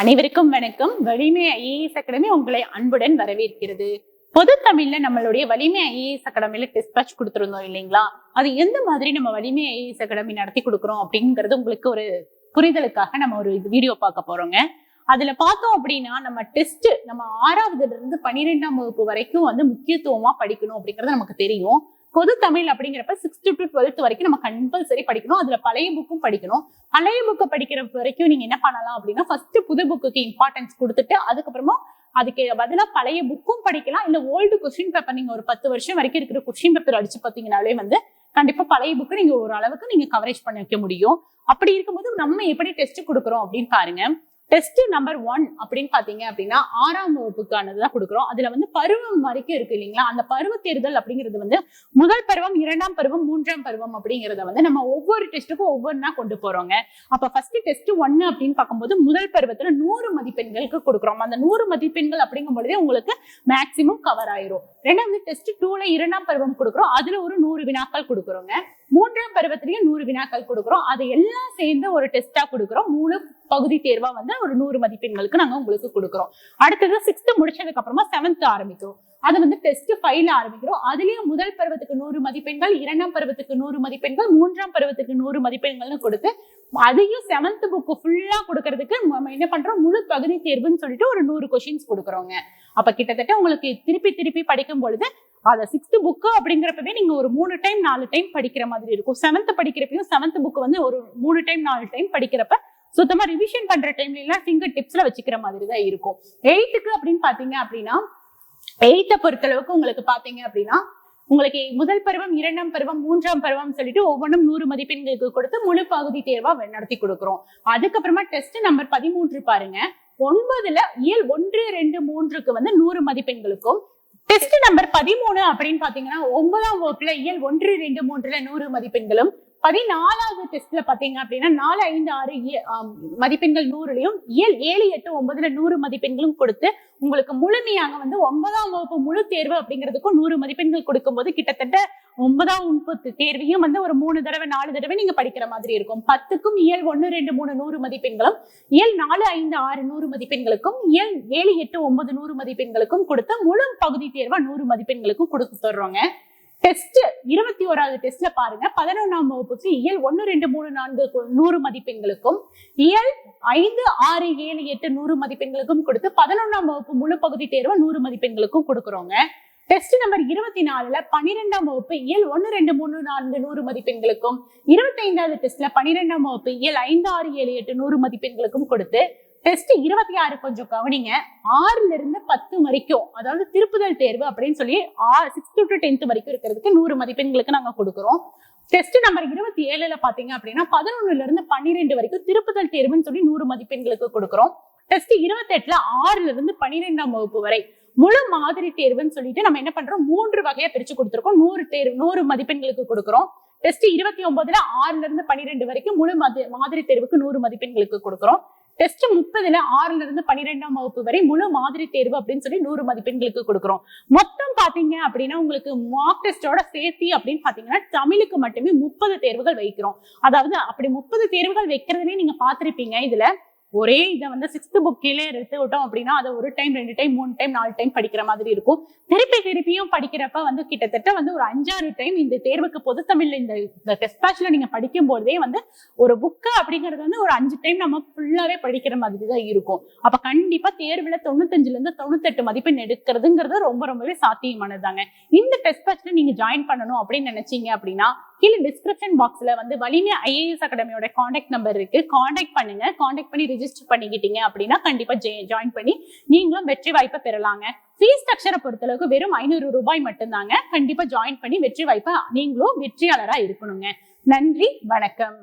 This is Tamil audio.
அனைவருக்கும் வணக்கம். வலிமை ஐஏஎஸ் அகாடமி உங்களை அன்புடன் வரவேற்கிறது. பொது தமிழ்ல நம்மளுடைய வலிமை ஐஏஎஸ் அகாடமியில டெஸ்ட் பேட்ச் கொடுத்திருந்தோம் இல்லைங்களா? அது எந்த மாதிரி நம்ம வலிமை ஐஏஎஸ் அகாடமி நடத்தி கொடுக்குறோம் அப்படிங்கிறது உங்களுக்கு ஒரு புரிதலுக்காக நம்ம ஒரு வீடியோ பார்க்க போறோங்க. அதுல பார்த்தோம் அப்படின்னா நம்ம டெஸ்ட் நம்ம 6வதுல இருந்து 12ஆம் வகுப்பு வரைக்கும் முக்கியத்துவமா படிக்கணும் அப்படிங்கிறது நமக்கு தெரியும். பொது தமிழ் அப்படிங்கிறப்ப 6th to 12th வரைக்கும் நம்ம கம்பல்சரி படிக்கணும். அதுல பழைய புக்கும் படிக்கணும். பழைய புக்கை படிக்கிற வரைக்கும் நீங்க என்ன பண்ணலாம் அப்படின்னா, ஃபர்ஸ்ட் புது புக்குக்கு இம்பார்ட்டன்ஸ் கொடுத்துட்டு அதுக்கப்புறமா அதுக்கு பதிலா பழைய புக்கும் படிக்கலாம். இல்ல ஓல்டு கொஸ்டின் பேப்பர் நீங்க ஒரு 10 வருஷம் வரைக்கும் இருக்கிற கொஸ்டின் பேப்பர் அடிச்சு பார்த்தீங்கன்னாலே கண்டிப்பா பழைய புக்கு நீங்க ஒரு அளவுக்கு நீங்க கவரேஜ் பண்ண வைக்க முடியும். அப்படி இருக்கும்போது நம்ம எப்படி டெஸ்ட் கொடுக்குறோம் அப்படின்னு பாருங்க. டெஸ்ட் நம்பர் 1 அப்படின்னு பாத்தீங்க அப்படின்னா 6ஆம் வகுப்புக்கானதுதான் கொடுக்குறோம். அதுல பருவம் வரைக்கும் இருக்கு இல்லைங்களா? அந்த பருவ தேர்தல் அப்படிங்கிறது முதல் பருவம், 2ஆம் பருவம், 3ஆம் பருவம் அப்படிங்கிறத நம்ம ஒவ்வொரு டெஸ்ட்டுக்கும் ஒவ்வொன்னா கொண்டு போறோங்க. அப்ப ஃபர்ஸ்ட் டெஸ்ட் 1 அப்படின்னு பார்க்கும்போது முதல் பருவத்துல 100 மதிப்பெண்களுக்கு கொடுக்குறோம். அந்த 100 மதிப்பெண்கள் அப்படிங்கும் பொழுதே உங்களுக்கு மேக்சிமம் கவர் ஆயிரும். ரெண்டாவது டெஸ்ட் 2ல 2ஆம் பருவம் கொடுக்குறோம். அதுல ஒரு 100 வினாக்கள் கொடுக்குறோங்க. 3ஆம் பருவத்திலையும் 100 வினாக்கள் கொடுக்குறோம். அதை எல்லாம் சேர்ந்து ஒரு டெஸ்டா கொடுக்குறோம். 3 பகுதி தேர்வா ஒரு 100 மதிப்பெண்களுக்கு நாங்க உங்களுக்கு கொடுக்குறோம். அடுத்தது 6th முடிச்சதுக்கு அப்புறமா 7th ஆரம்பிக்கிறோம். அது டெஸ்ட் 5ல ஆரம்பிக்கிறோம். அதுலயும் முதல் பருவத்துக்கு 100 மதிப்பெண்கள், 2ஆம் பருவத்துக்கு 100 மதிப்பெண்கள், 3ஆம் பருவத்துக்கு 100 மதிப்பெண்கள்னு கொடுத்து அதையும் 7th புக்கு ஃபுல்லா கொடுக்கறதுக்கு நம்ம என்ன பண்றோம், முழு பகுதி தேர்வுன்னு சொல்லிட்டு ஒரு 100 கொஸ்டின்ஸ் கொடுக்குறோங்க. அப்ப கிட்டத்தட்ட உங்களுக்கு திருப்பி படிக்கும் பொழுது அத 6th புக்கு அப்படிங்கிறப்பவே நீங்க ஒரு 3 டைம் 4 டைம் படிக்கிற மாதிரி இருக்கும். 7th படிக்கிறப்பையும் 7th புக்கு ஒரு 3 டைம் 4 டைம் படிக்கிறப்ப சுத்தமா ரிவிஷன் பண்ற டைம்ல எல்லாம் ஃபிங்கர் டிப்ஸ்ல வச்சுக்கிற மாதிரி தான் இருக்கும். 8th அப்படின்னு பாத்தீங்க அப்படின்னா 8th பொறுத்தளவுக்கு உங்களுக்கு பாத்தீங்க அப்படின்னா உங்களுக்கு முதல் பருவம், 2ஆம் பருவம், 3ஆம் பருவம் சொல்லிட்டு ஒவ்வொன்றும் 100 மதிப்பெண்களுக்கு கொடுத்து முழு பகுதி தேர்வா நடத்தி கொடுக்குறோம். அதுக்கப்புறமா டெஸ்ட் நம்பர் 13 பாருங்க. 9ல இயல் 1, 2, 3க்கு 100 மதிப்பெண்களுக்கும், டெஸ்ட் நம்பர் 13 அப்படின்னு பாத்தீங்கன்னா 9ஆம் வகுப்புல இயல் 1, 2, 3ல 100 மதிப்பெண்களும், 14வது டெஸ்ட்ல பாத்தீங்க அப்படின்னா 4, 5, 6 மதிப்பெண்கள் 100லயும், இயல் 7, 8, 9ல 100 மதிப்பெண்களும் கொடுத்து உங்களுக்கு முழுமையாக 9ஆம் வகுப்பு முழு தேர்வு அப்படிங்கிறதுக்கும் 100 மதிப்பெண்கள் கொடுக்கும் போது கிட்டத்தட்ட 9ஆம் வகுப்பு தேர்வையும் ஒரு 3 தடவை 4 தடவை நீங்க படிக்கிற மாதிரி இருக்கும். 10க்கும் இயல் 1, 2, 3 100 மதிப்பெண்களும், இயல் 4, 5, 6 100 மதிப்பெண்களுக்கும், இயல் 7, 8, 9 100 மதிப்பெண்களுக்கும் கொடுத்து முழு பகுதி தேர்வா 100 மதிப்பெண்களுக்கும் கொடுத்து தர்றோங்க. டெஸ்ட் 21வது டெஸ்ட்ல பாருங்க. 11ஆம் வகுப்புக்கு இயல் 1, 2, 3, 4 100 மதிப்பெண்களுக்கும், இயல் 5, 6, 7, 8 100 மதிப்பெண்களுக்கும் கொடுத்து 11ஆம் வகுப்பு முழு பகுதி தேர்வு 100 மதிப்பெண்களுக்கும் கொடுக்குறோங்க. டெஸ்ட் நம்பர் 24ல 12ஆம் வகுப்பு இயல் 1, 2, 3, 4 100 மதிப்பெண்களுக்கும், 25வது டெஸ்ட்ல 12ஆம் வகுப்பு இயல் 5, 6, 7, 8 100 மதிப்பெண்களுக்கும் கொடுத்து டெஸ்ட் 26 கொஞ்சம் கவனிங்க. 6ல இருந்து 10 வரைக்கும், அதாவது திருப்புதல் தேர்வு அப்படின்னு சொல்லி 6th to 10th வரைக்கும் இருக்கிறதுக்கு 100 மதிப்பெண்களுக்கு நாங்க கொடுக்குறோம். டெஸ்ட் நம்பர் 27ல பாத்தீங்க அப்படின்னா 11ல இருந்து 12 வரைக்கும் திருப்புதல் தேர்வுன்னு சொல்லி 100 மதிப்பெண்களுக்கு கொடுக்குறோம். டெஸ்ட் 28ல 6ல இருந்து 12ஆம் வகுப்பு வரை முழு மாதிரி தேர்வுன்னு சொல்லிட்டு நம்ம என்ன பண்றோம், 3 வகையா பிரிச்சு கொடுத்துருக்கோம். 100 மதிப்பெண்களுக்கு கொடுக்குறோம். டெஸ்ட் 29ல 6ல இருந்து 12 வரைக்கும் முழு மாதிரி தேர்வுக்கு 100 மதிப்பெண்களுக்கு கொடுக்குறோம். டெஸ்ட் 30ல 6ல இருந்து 12ஆம் வகுப்பு வரை முழு மாதிரி தேர்வு அப்படின்னு சொல்லி 100 மதிப்பெண்களுக்கு கொடுக்குறோம். மொத்தம் பாத்தீங்க அப்படின்னா உங்களுக்கு மார்க் டெஸ்டோட சேர்த்தி அப்படின்னு பாத்தீங்கன்னா தமிழுக்கு மட்டுமே 30 தேர்வுகள் வைக்கிறோம். அதாவது அப்படி 30 தேர்வுகள் வைக்கிறதுலயே நீங்க பாத்திருப்பீங்க. இதுல ஒரே இதை 6th புக்கிலே எடுத்து விட்டோம் அப்படின்னா அதை 1 டைம் 2 டைம் 3 டைம் 4 டைம் படிக்கிற மாதிரி இருக்கும். திருப்பியும் படிக்கிறப்ப கிட்டத்தட்ட ஒரு 5-6 டைம் இந்த தேர்வுக்கு பொது தமிழ்ல இந்த டெஸ்ட் பேட்ச்ல நீங்க படிக்கும் போதே ஒரு புக்கு அப்படிங்கிறது ஒரு 5 டைம் நம்ம ஃபுல்லாவே படிக்கிற மாதிரி தான் இருக்கும். அப்ப கண்டிப்பா தேர்வுல 95ல இருந்து 98 மதிப்பெண் எடுக்கிறதுங்கிறது ரொம்பவே சாத்தியமானதாங்க. இந்த டெஸ்ட் பேட்ச்ல நீங்க ஜாயின் பண்ணணும் அப்படின்னு நினைச்சீங்க அப்படின்னா கீழே டிஸ்கிரிப்ஷன் பாக்ஸ்ல வலிமை ஐஏஎஸ் அகாடமியோட கான்டாக்ட் நம்பர் இருக்கு. கான்டாக்ட் பண்ணுங்க. கான்டாக்ட் பண்ணி ரிஜிஸ்டர் பண்ணிக்கிட்டீங்க அப்படின்னா கண்டிப்பா ஜாயின் பண்ணி நீங்களும் வெற்றி வாய்ப்பை பெறலாங்க. ஃபீஸ் ஸ்ட்ரக்சரை பொறுத்தளவுக்கு வெறும் 500 ரூபாய் மட்டும்தாங்க. கண்டிப்பா ஜாயின் பண்ணி வெற்றி வாய்ப்பை நீங்களும் வெற்றியாளரா இருக்கணுங்க. நன்றி, வணக்கம்.